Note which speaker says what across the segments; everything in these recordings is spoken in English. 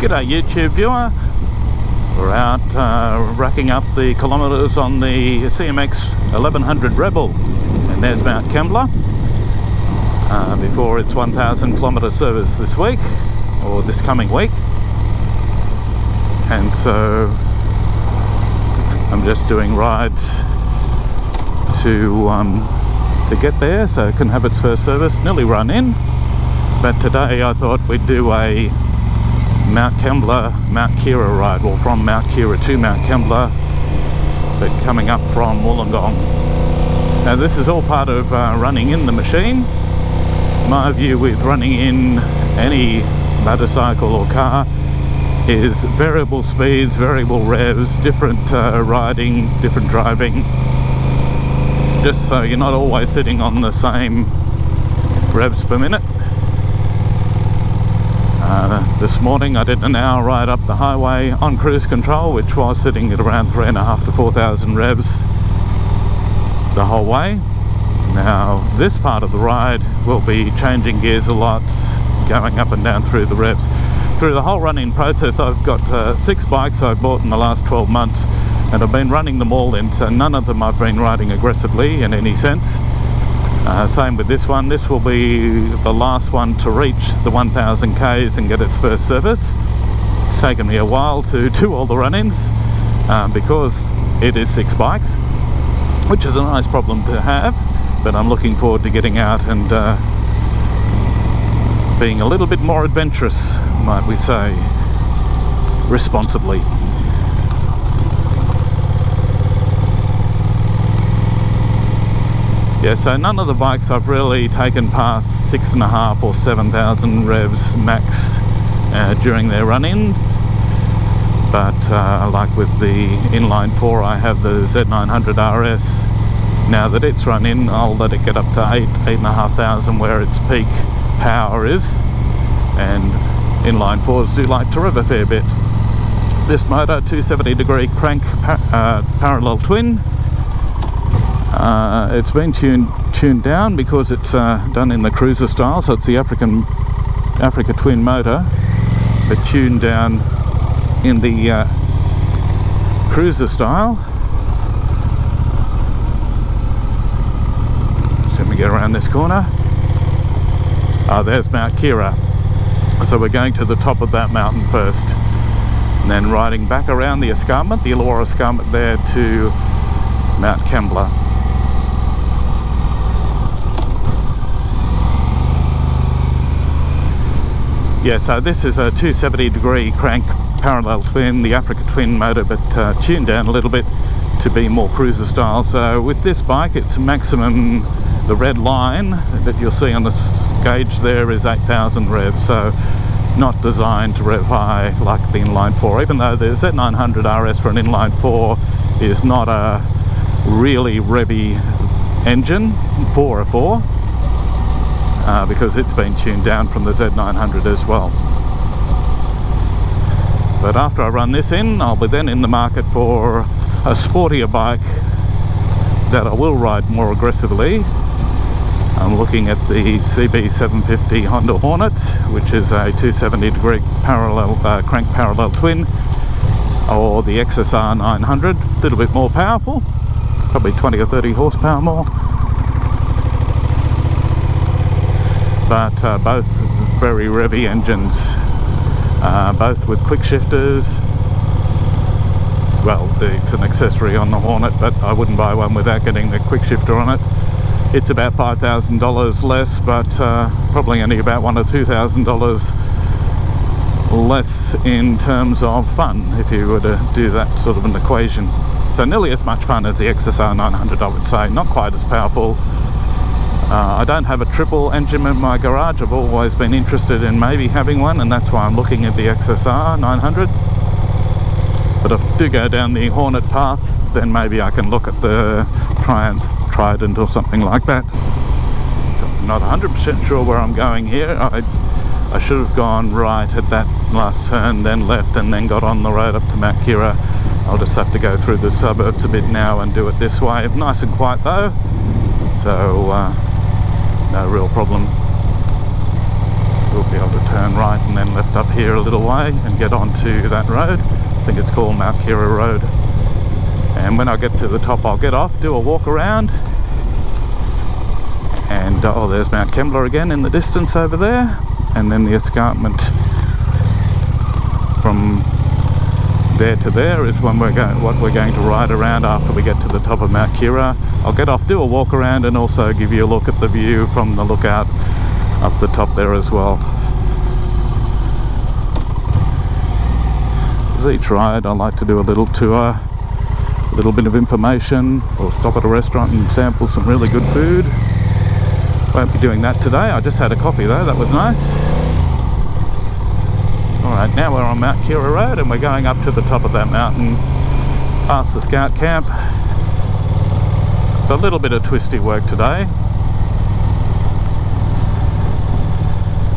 Speaker 1: G'day YouTube viewer. We're out racking up the kilometres on the CMX 1100 Rebel, and there's Mount Kembla before its 1,000 kilometre service this week, or this coming week. And so I'm just doing rides to get there so it can have its first service. Nearly run in, but today I thought we'd do a Mount Kembla, Mount Keira ride, well, from Mount Keira to Mount Kembla, but coming up from Wollongong. Now this is all part of running in the machine. My view with running in any motorcycle or car is variable speeds, variable revs, different riding, different driving, just so you're not always sitting on the same revs per minute. This morning I did an hour ride up the highway on cruise control, which was sitting at around 3,500 to 4,000 revs the whole way. Now this part of the ride will be changing gears a lot, going up and down through the revs. Through the whole running process I've got 6 bikes I bought in the last 12 months, and I've been running them all in, so none of them I've been riding aggressively in any sense. Same with this one. This will be the last one to reach the 1,000 Ks and get its first service. It's taken me a while to do all the run-ins because it is 6 bikes, which is a nice problem to have, but I'm looking forward to getting out and being a little bit more adventurous, might we say, responsibly. Yeah, so none of the bikes I've really taken past 6,500 or 7,000 revs max during their run-ins, but like with the inline 4, I have the Z900 RS. Now that it's run in, I'll let it get up to 8,500 where its peak power is, and inline 4s do like to rev a fair bit. This motor, 270-degree crank parallel twin. It's been tuned down because it's done in the cruiser style, so it's the Africa twin motor, but tuned down in the cruiser style. So let me get around this corner. There's Mount Keira. So we're going to the top of that mountain first, and then riding back around the escarpment, the Illawarra Escarpment, there to Mount Kembla. Yeah, so this is a 270-degree crank parallel twin, the Africa twin motor, but tuned down a little bit to be more cruiser style. So with this bike, it's maximum, the red line that you'll see on the gauge there is 8,000 revs, so not designed to rev high like the inline 4, even though the Z900 RS for an inline 4 is not a really revvy engine for a 4. Because it's been tuned down from the Z900 as well. But after I run this in, I'll be then in the market for a sportier bike that I will ride more aggressively. I'm looking at the CB750 Honda Hornet, which is a 270-degree parallel crank parallel twin, or the XSR 900, a little bit more powerful, probably 20 or 30 horsepower more. But both very revvy engines, both with quick shifters. Well, it's an accessory on the Hornet, but I wouldn't buy one without getting the quick shifter on it. It's about $5,000 less, but probably only about $1,000 or $2,000 less in terms of fun, if you were to do that sort of an equation. So nearly as much fun as the XSR 900, I would say. Not quite as powerful. I don't have a triple engine in my garage. I've always been interested in maybe having one, and that's why I'm looking at the XSR 900. But if I do go down the Hornet path, then maybe I can look at the Trident or something like that. So I'm not 100% sure where I'm going here. I should have gone right at that last turn, then left, and then got on the road up to Mount Keira. I'll just have to go through the suburbs a bit now and do it this way. Nice and quiet though, so no real problem. we'll be able to turn right and then left up here a little way and get onto that road. I think it's called Mount Keira Road. And when I get to the top, I'll get off, do a walk around, and oh, there's Mount Kembla again in the distance over there, and then the escarpment from there to there is what we're going to ride around after we get to the top of Mount Keira. I'll get off, do a walk around, and also give you a look at the view from the lookout up the top there as well. As each ride, I like to do a little tour, a little bit of information, or stop at a restaurant and sample some really good food. Won't be doing that today. I just had a coffee though, that was nice. Alright, now we're on Mount Keira Road and we're going up to the top of that mountain, past the scout camp. It's a little bit of twisty work today.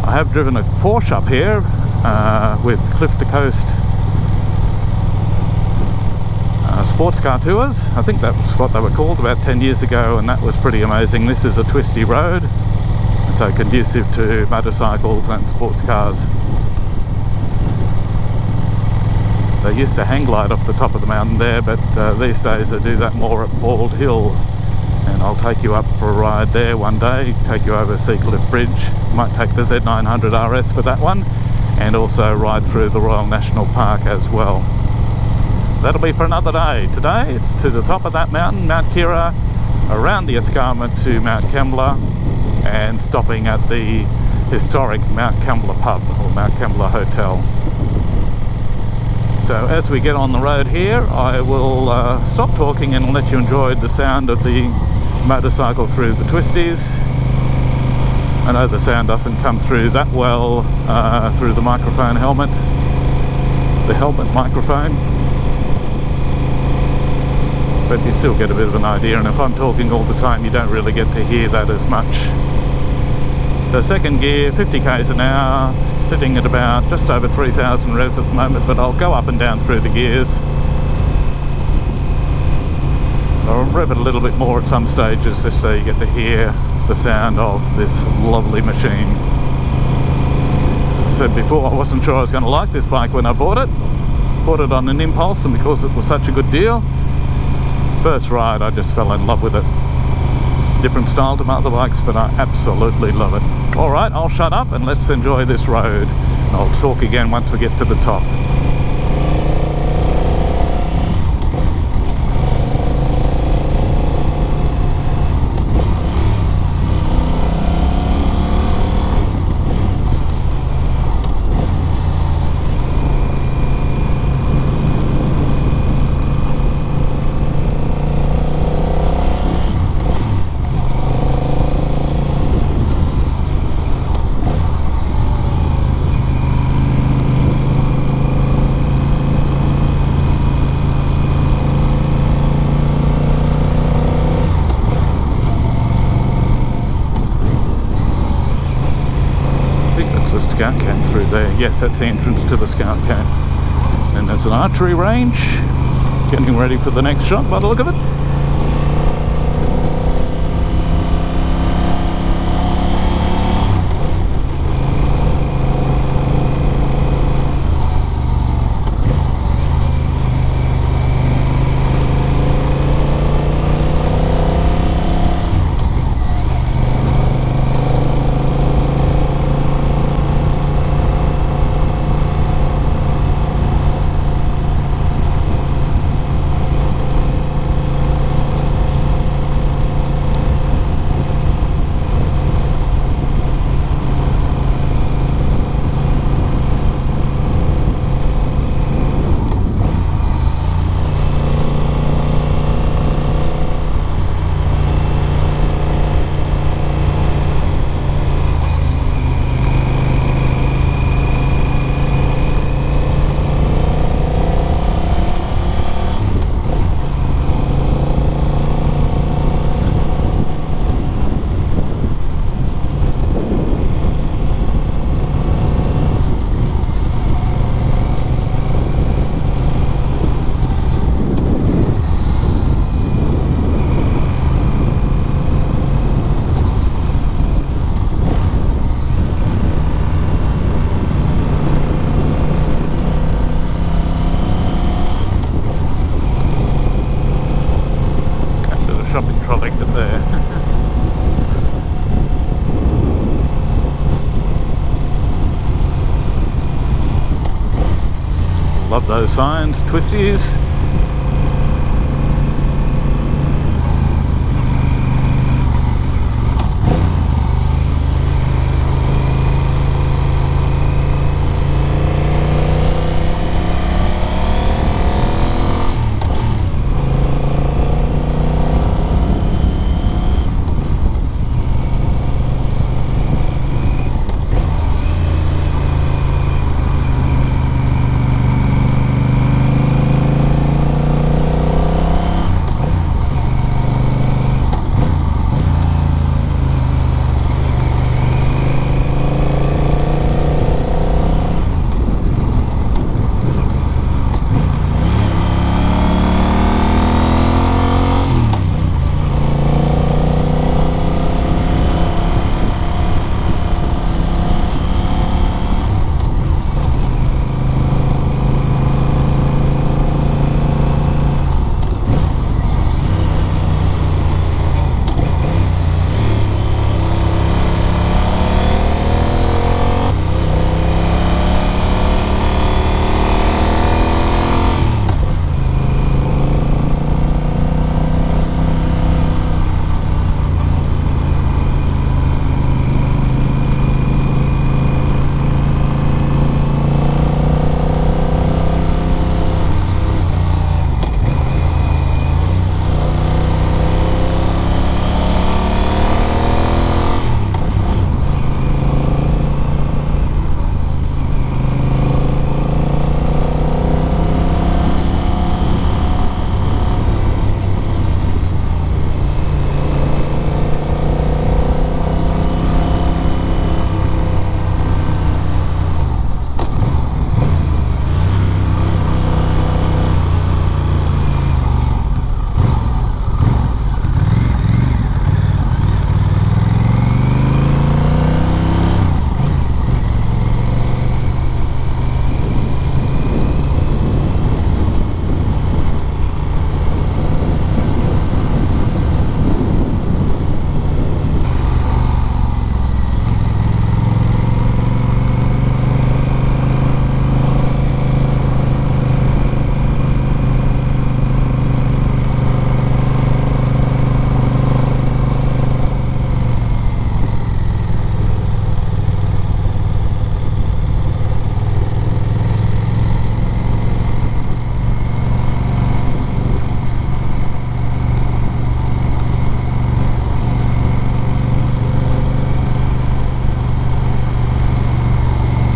Speaker 1: I have driven a Porsche up here with Cliff to Coast sports car tours. I think that was what they were called about 10 years ago, and that was pretty amazing. This is a twisty road, so conducive to motorcycles and sports cars. They used to hang glide off the top of the mountain there, but these days they do that more at Bald Hill. And I'll take you up for a ride there one day, take you over Seacliff Bridge. Might take the Z900 RS for that one, and also ride through the Royal National Park as well. That'll be for another day. Today it's to the top of that mountain, Mount Keira, around the escarpment to Mount Kembla, and stopping at the historic Mount Kembla pub, or Mount Kembla Hotel. So as we get on the road here, I will stop talking and let you enjoy the sound of the motorcycle through the twisties. I know the sound doesn't come through that well through the microphone helmet, the helmet microphone, but you still get a bit of an idea, and if I'm talking all the time you don't really get to hear that as much. The second gear, 50 k's an hour, sitting at about just over 3,000 revs at the moment, but I'll go up and down through the gears. I'll rev it a little bit more at some stages just so you get to hear the sound of this lovely machine. As I said before, I wasn't sure I was going to like this bike when I bought it. Bought it on an impulse, and because it was such a good deal, first ride I just fell in love with it. Different style to other bikes, but I absolutely love it. Alright, I'll shut up and let's enjoy this road. I'll talk again once we get to the top. Scout camp through there. Yes, that's the entrance to the scout camp. And there's an archery range. Getting ready for the next shot by the look of it. shopping trolley there. Love those signs, twisties.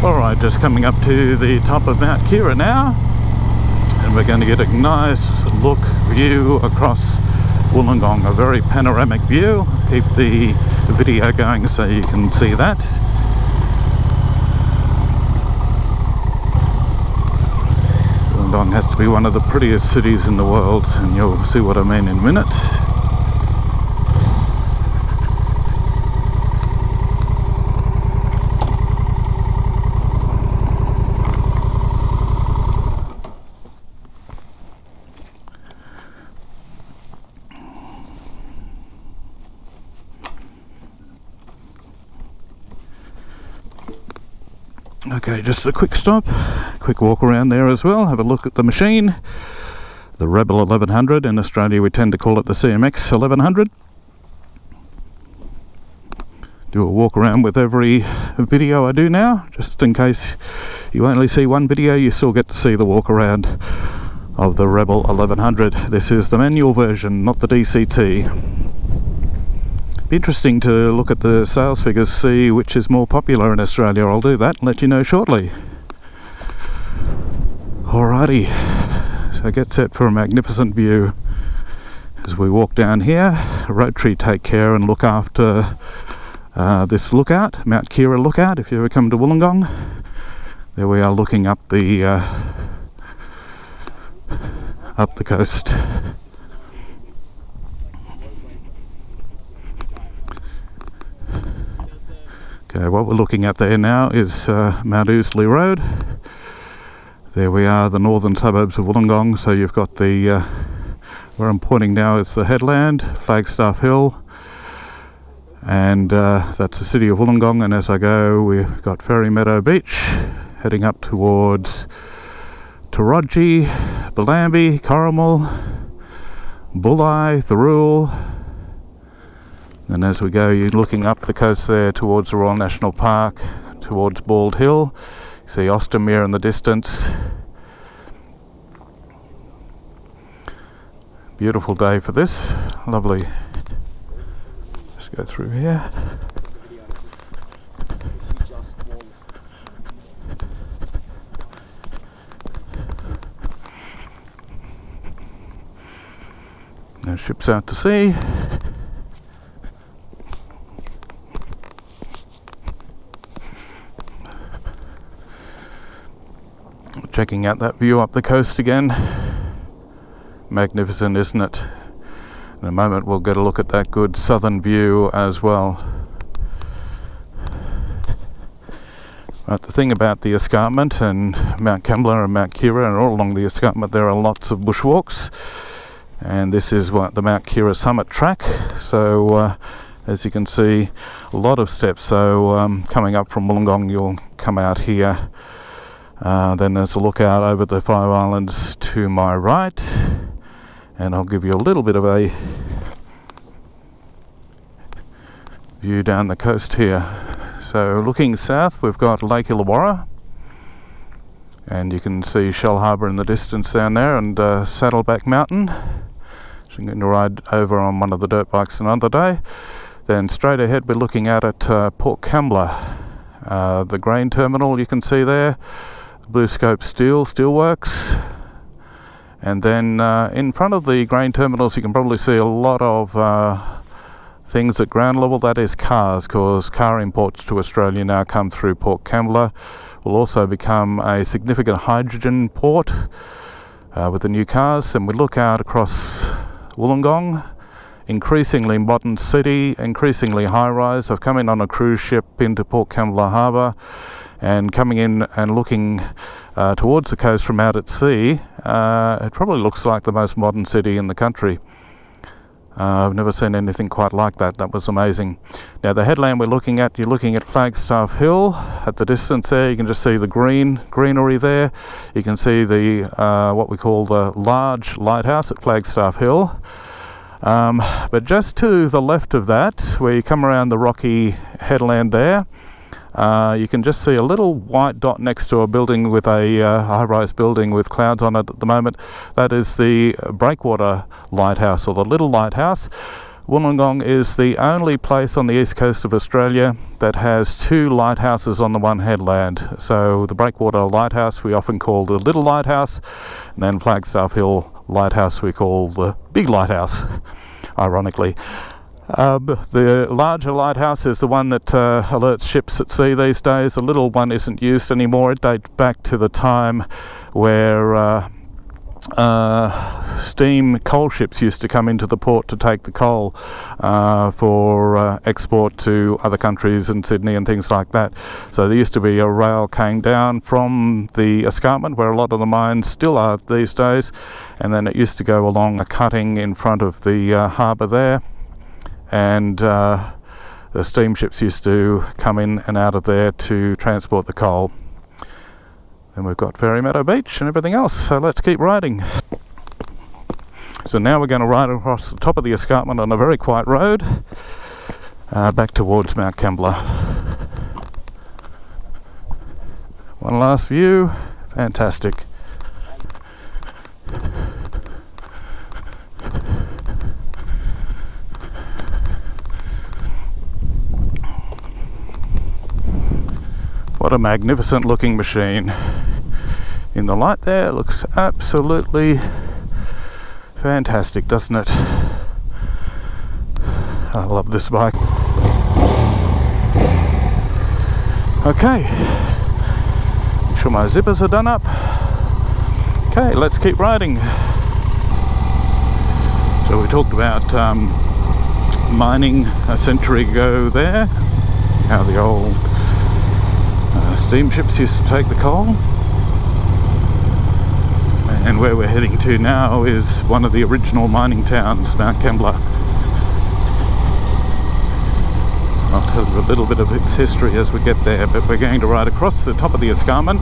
Speaker 1: Alright, just coming up to the top of Mount Keira now, and we're going to get a nice look view across Wollongong, a very panoramic view. Keep the video going so you can see that. Wollongong has to be one of the prettiest cities in the world, and you'll see what I mean in a minute. Okay, just a quick stop, quick walk around there as well, have a look at the machine, the Rebel 1100. In Australia we tend to call it the CMX 1100. Do a walk around with every video I do now, just in case you only see one video, you still get to see the walk around of the Rebel 1100. This is the manual version, not the DCT. Be interesting to look at the sales figures, see which is more popular in Australia. I'll do that and let you know shortly. Alrighty, so get set for a magnificent view as we walk down here. Rotary take care and look after this lookout, Mount Keira lookout, if you ever come to Wollongong. There we are looking up the coast. Okay, what we're looking at there now is Mount Ousley Road. There we are, the northern suburbs of Wollongong. So you've got the Where I'm pointing now is the headland, Flagstaff Hill, and that's the city of Wollongong. And as I go, we've got Fairy Meadow Beach, heading up towards Taronji, Bellambi, Corrimal, Bulli, Thirroul. And as we go, you're looking up the coast there towards the Royal National Park, towards Bald Hill. You see Ostermere in the distance. Beautiful day for this. Lovely. Just go through here. No ships out to sea. Checking out that view up the coast again. Magnificent, isn't it? In a moment we'll get a look at that good southern view as well. Right, the thing about the escarpment and Mount Kembla and Mount Keira, and all along the escarpment there are lots of bushwalks, and this is what the Mount Keira summit track. So as you can see, a lot of steps. So coming up from Wollongong, you'll come out here. Then there's a lookout over the Five Islands to my right, and I'll give you a little bit of a view down the coast here. So looking south, we've got Lake Illawarra, and you can see Shell Harbour in the distance down there, and Saddleback Mountain. So I'm going to ride over on one of the dirt bikes another day. Then straight ahead we're looking out at Port Kembla, the grain terminal you can see there. Blue Scope Steelworks, and then in front of the grain terminals you can probably see a lot of things at ground level. That is cars, because car imports to Australia now come through Port Kembla. Will also become a significant hydrogen port with the new cars. And we look out across Wollongong, increasingly modern city, increasingly high rise. I've come in on a cruise ship into Port Kembla Harbour, and coming in and looking towards the coast from out at sea, it probably looks like the most modern city in the country. I've never seen anything quite like that. That was amazing. Now the headland we're looking at, you're looking at Flagstaff Hill. At the distance there you can just see the greenery there. You can see the what we call the large lighthouse at Flagstaff Hill. But just to the left of that, where you come around the rocky headland there, you can just see a little white dot next to a building with a high-rise building with clouds on it at the moment. That is the Breakwater Lighthouse, or the Little Lighthouse. Wollongong is the only place on the east coast of Australia that has two lighthouses on the one headland. So the Breakwater Lighthouse we often call the Little Lighthouse, and then Flagstaff Hill Lighthouse we call the Big Lighthouse, ironically. The larger lighthouse is the one that alerts ships at sea these days. The little one isn't used anymore. It dates back to the time where steam coal ships used to come into the port to take the coal for export to other countries in Sydney and things like that. So there used to be a rail came down from the escarpment, where a lot of the mines still are these days, and then it used to go along a cutting in front of the harbour there. And the steamships used to come in and out of there to transport the coal. And we've got Fairy Meadow Beach and everything else, so let's keep riding. So now we're going to ride across the top of the escarpment on a very quiet road back towards Mount Kembla. One last view, fantastic. What a magnificent looking machine. In the light there, it looks absolutely fantastic, doesn't it? I love this bike. Okay, make sure my zippers are done up. Okay, let's keep riding. So we talked about mining a century ago there, how the old steamships used to take the coal, And where we're heading to now is one of the original mining towns, Mount Kembla. I'll tell you a little bit of its history as we get there, but we're going to ride across the top of the escarpment.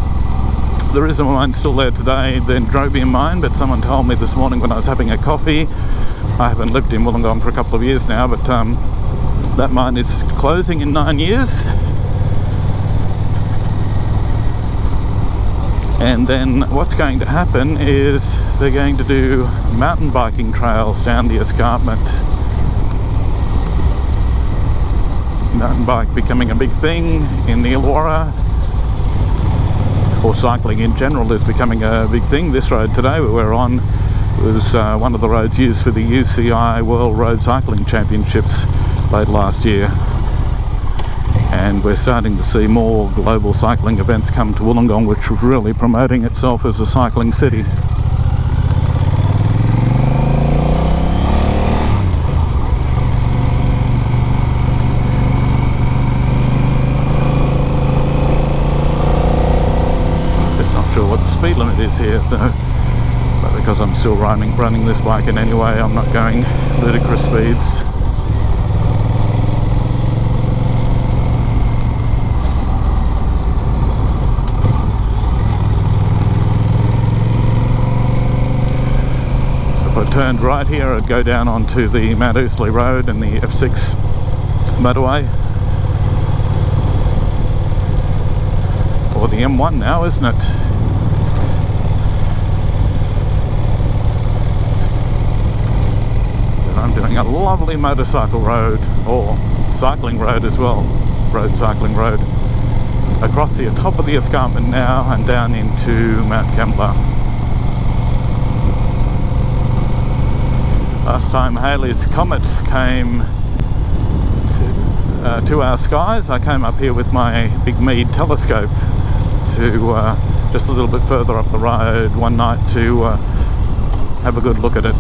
Speaker 1: There is a mine still there today, the Dendrobium mine, but someone told me this morning when I was having a coffee, I haven't lived in Wollongong for a couple of years now, but that mine is closing in 9 years. And then what's going to happen is they're going to do mountain biking trails down the escarpment. Mountain bike becoming a big thing in the Illawarra, or cycling in general is becoming a big thing. This road today we were on was one of the roads used for the UCI World Road Cycling Championships late last year. And we're starting to see more global cycling events come to Wollongong, which is really promoting itself as a cycling city. Just not sure what the speed limit is here, so but because I'm still running this bike in any way, I'm not going ludicrous speeds. Turned right here, I'd go down onto the Mount Ousley Road and the F6 motorway, or the M1 now, isn't it? And I'm doing a lovely motorcycle road, or cycling road as well, cycling road, across the top of the escarpment now and down into Mount Kembla. Last time Halley's Comet came to our skies, I came up here with my big Meade telescope to just a little bit further up the road one night to have a good look at it,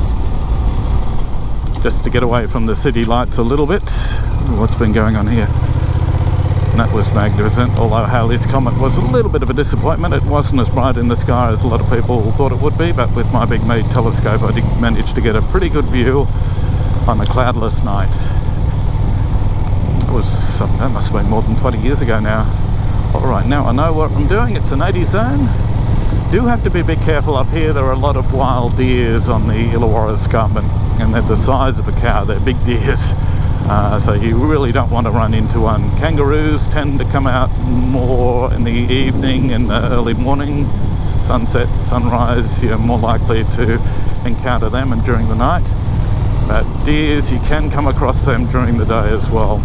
Speaker 1: just to get away from the city lights a little bit. What's been going on here? And that was magnificent, although Halley's Comet was a little bit of a disappointment. It wasn't as bright in the sky as a lot of people thought it would be, but with my big Meade telescope I did manage to get a pretty good view on a cloudless night. It was something, that must have been more than 20 years ago now. Alright, now I know what I'm doing, it's an 80 zone. Do have to be a bit careful up here, there are a lot of wild deers on the Illawarra Escarpment, and they're the size of a cow, they're big deers. So you really don't want to run into one. Kangaroos tend to come out more in the evening and the early morning, sunset, sunrise, you're more likely to encounter them, and during the night. But deers, you can come across them during the day as well.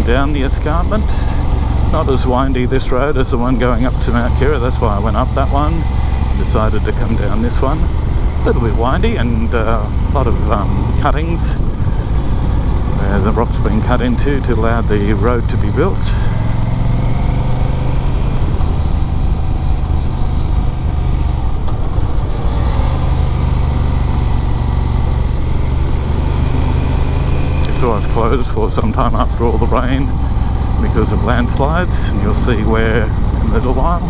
Speaker 1: Down the escarpment, not as windy this road as the one going up to Mount Keira, that's why I went up that one, decided to come down this one. A little bit windy and a lot of cuttings where the rock's been cut into to allow the road to be built. Was closed for some time after all the rain because of landslides, and you'll see where in a little while.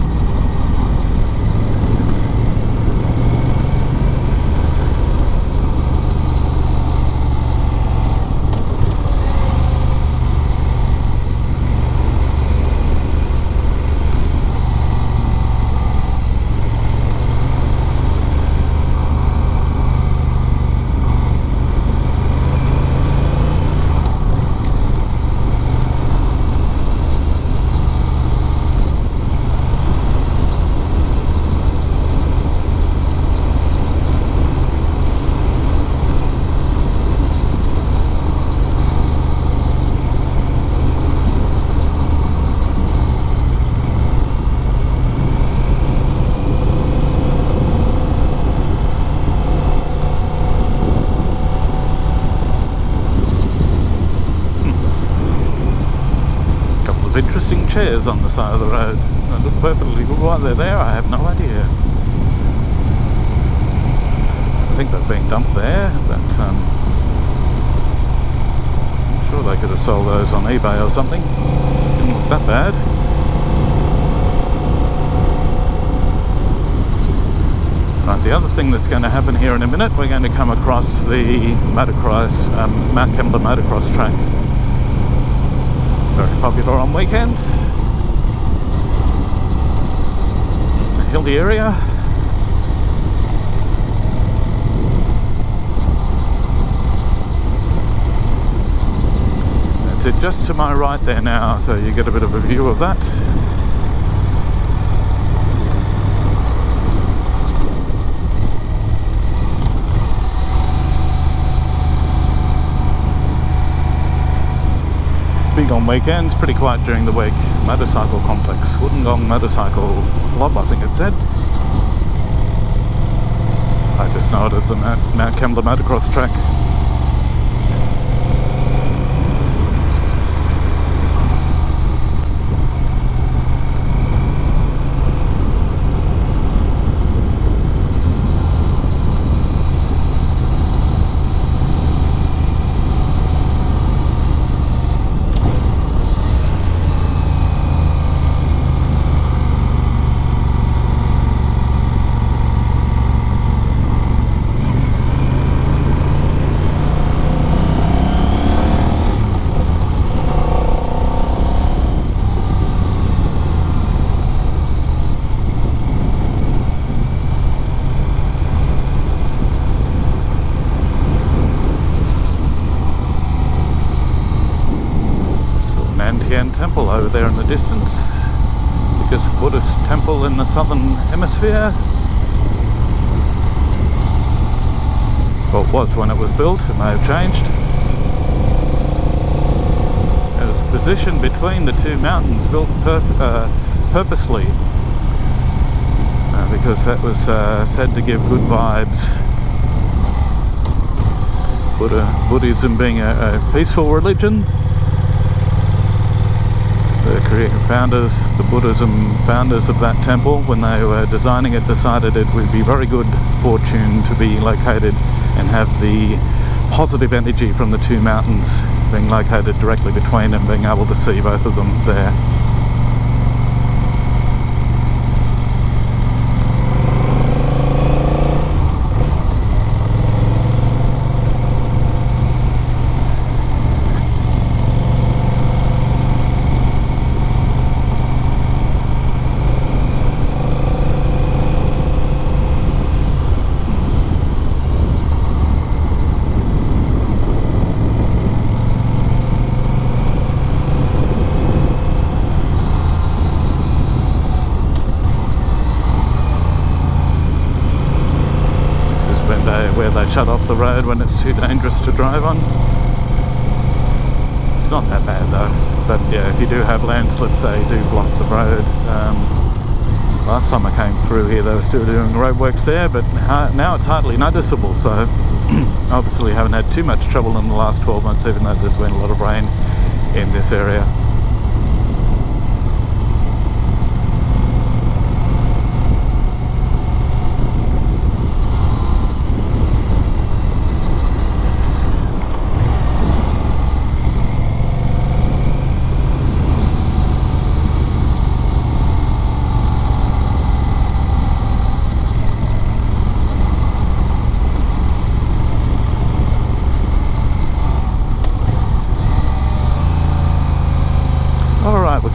Speaker 1: of interesting chairs on the side of the road. They look perfectly good. Why they're there, I have no idea. I think they've been dumped there, but I'm sure they could have sold those on eBay or something. Didn't look that bad. Right, the other thing that's going to happen here in a minute, we're going to come across the motocross, Mount Kembla motocross track. Very popular on weekends. A hilly area. That's it, just to my right there now, so you get a bit of a view of that. Big on weekends, pretty quiet during the week. Motorcycle complex, Wollongong Motorcycle Club, I think it said. I just know it as the Mount Kembla motocross track. Temple over there in the distance, biggest Buddhist temple in the southern hemisphere. Well, it was when it was built, it may have changed. It was positioned between the two mountains, built purposely because that was said to give good vibes. Buddhism being a peaceful religion. The Buddhism founders of that temple, when they were designing it, decided it would be very good fortune to be located and have the positive energy from the two mountains being located directly between them, being able to see both of them there. Where they shut off the road when it's too dangerous to drive on. It's not that bad though, but yeah, if you do have landslips, they do block the road. Last time I came through here, they were still doing roadworks there, but now it's hardly noticeable, so obviously haven't had too much trouble in the last 12 months, even though there's been a lot of rain in this area.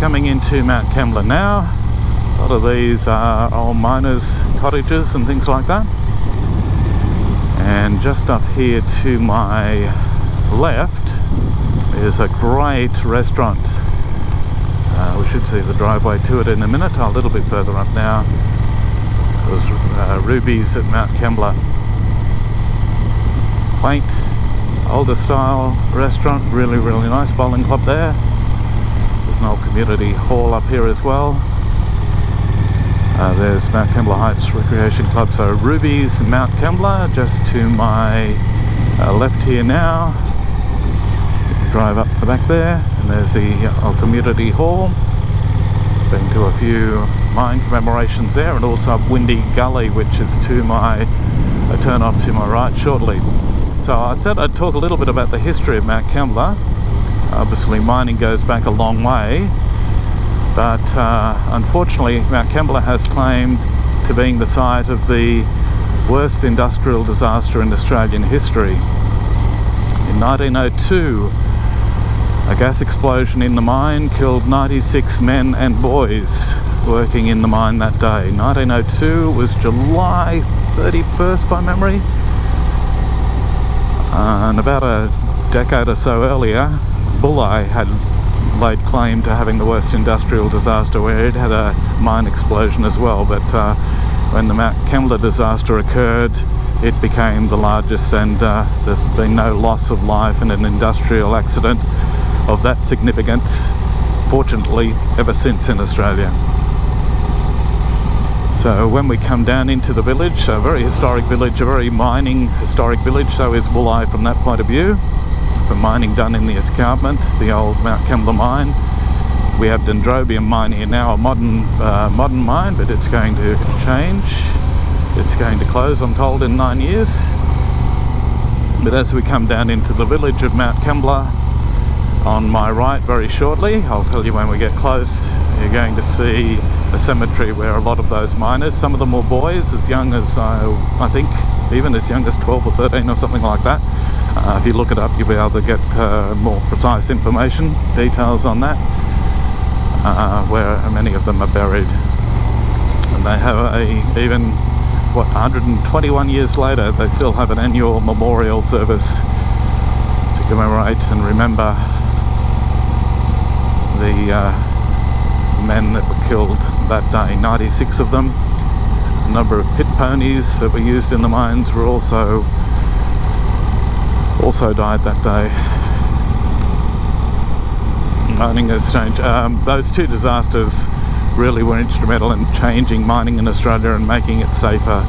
Speaker 1: Coming into Mount Kembla now. A lot of these are old miners' cottages and things like that. And just up here to my left is a great restaurant. We should see the driveway to it in a minute. A little bit further up now. There's Ruby's at Mount Kembla. Quaint, older style restaurant. Really, really nice. Bowling club there. An old community hall up here as well. There's Mount Kembla Heights Recreation Club, so Ruby's Mount Kembla just to my left here now. drive up the back there, and there's the community hall. Been to a few mine commemorations there, and also up Windy Gully, which is to my turn off to my right shortly. So I said I'd talk a little bit about the history of Mount Kembla. Obviously mining goes back a long way, but unfortunately Mount Kembla has claimed to being the site of the worst industrial disaster in Australian history. In 1902, a gas explosion in the mine killed 96 men and boys working in the mine that day. 1902 was July 31st by memory, and about a decade or so earlier, Bulli had laid claim to having the worst industrial disaster, where it had a mine explosion as well, but when the Mount Kembla disaster occurred, it became the largest, and there's been no loss of life in an industrial accident of that significance, fortunately, ever since in Australia. So when we come down into the village, a very historic village, a very mining historic village, so is Bulli from that point of view. For mining done in the escarpment, the old Mount Kembla mine. We have dendrobium mine here now, a modern mine, but it's going to change. It's going to close, I'm told, in 9 years. But as we come down into the village of Mount Kembla, on my right very shortly, I'll tell you when we get close, you're going to see a cemetery where a lot of those miners, some of them were boys as young as, I think, even as young as 12 or 13 or something like that. If you look it up, you'll be able to get more precise information, details on that, where many of them are buried. And they have even 121 years later, they still have an annual memorial service to commemorate and remember the men that were killed that day. 96 of them. A number of pit ponies that were used in the mines were also died that day. Mining has changed. Those two disasters really were instrumental in changing mining in Australia and making it safer.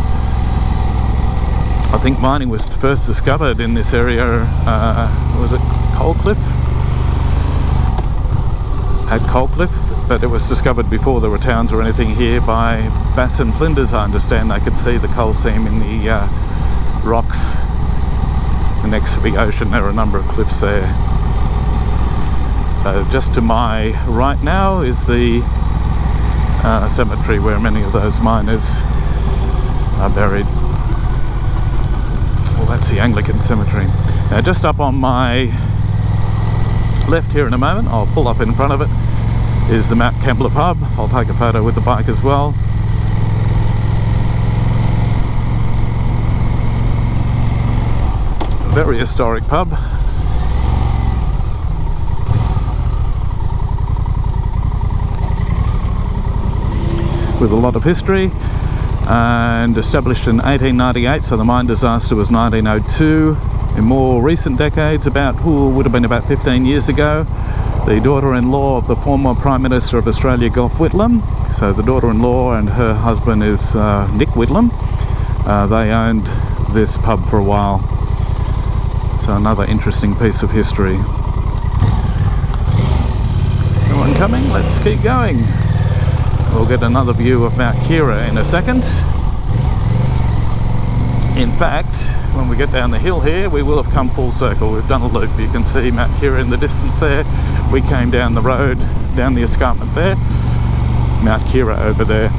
Speaker 1: I think mining was first discovered in this area, was it Coalcliff? At Coalcliff, but it was discovered before there were towns or anything here by Bass and Flinders, I understand. They could see the coal seam in the rocks next to the ocean. There are a number of cliffs there. So just to my right now is the cemetery where many of those miners are buried. Well, that's the Anglican cemetery. Now just up on my left here in a moment, I'll pull up in front of it, is the Mount Kembla pub. I'll take a photo with the bike as well. A very historic pub. With a lot of history, and established in 1898, so the mine disaster was 1902. In more recent decades, would have been about 15 years ago, the daughter-in-law of the former Prime Minister of Australia, Gough Whitlam, so the daughter-in-law and her husband is Nick Whitlam, they owned this pub for a while. So another interesting piece of history. No one coming? Let's keep going. We'll get another view of Mount Keira in a second. In fact, when we get down the hill here, we will have come full circle. We've done a loop. You can see Mount Keira in the distance there. We came down the road, down the escarpment there. Mount Keira over there.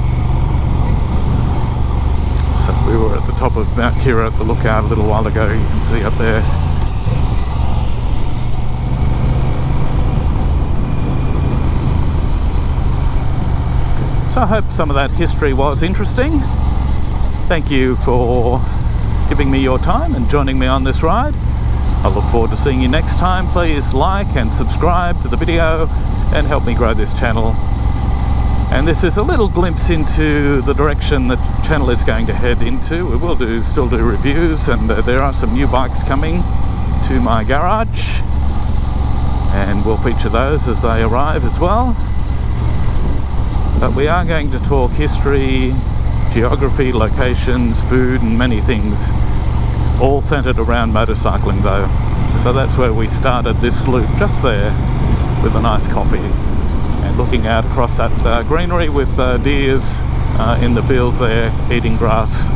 Speaker 1: So we were at the top of Mount Keira at the lookout a little while ago. You can see up there. So I hope some of that history was interesting. Thank you for giving me your time and joining me on this ride. I look forward to seeing you next time. Please like and subscribe to the video and help me grow this channel. And this is a little glimpse into the direction the channel is going to head into. We will still do reviews, and there are some new bikes coming to my garage, and we'll feature those as they arrive as well. But we are going to talk history, geography, locations, food and many things, all centered around motorcycling though. So that's where we started this loop, just there, with a nice coffee and looking out across that greenery with deers in the fields there eating grass.